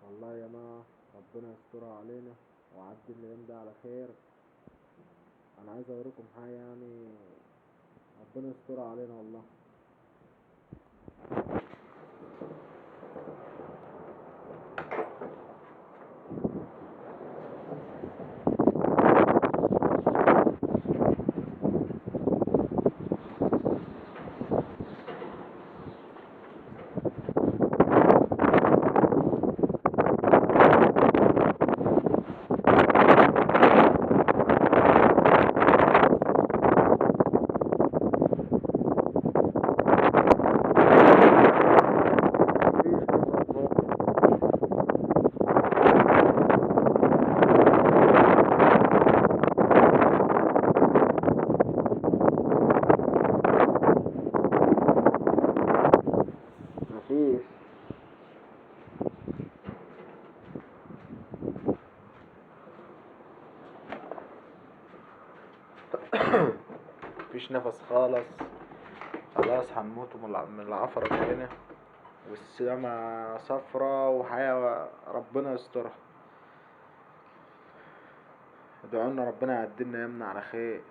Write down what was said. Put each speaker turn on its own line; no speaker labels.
والله يا جماعة، ربنا يسترها علينا وعدي الأيام ده على خير. أنا عايز أوريكم حاجة يعني، ربنا يسترها علينا والله. مفيش. مفيش نفس خالص. خلاص هنموت من العفرة اللي هنا، والسما صفرة وحياة، ربنا يسترها. ادعوا لنا ربنا يعدلنا يمنا على خير.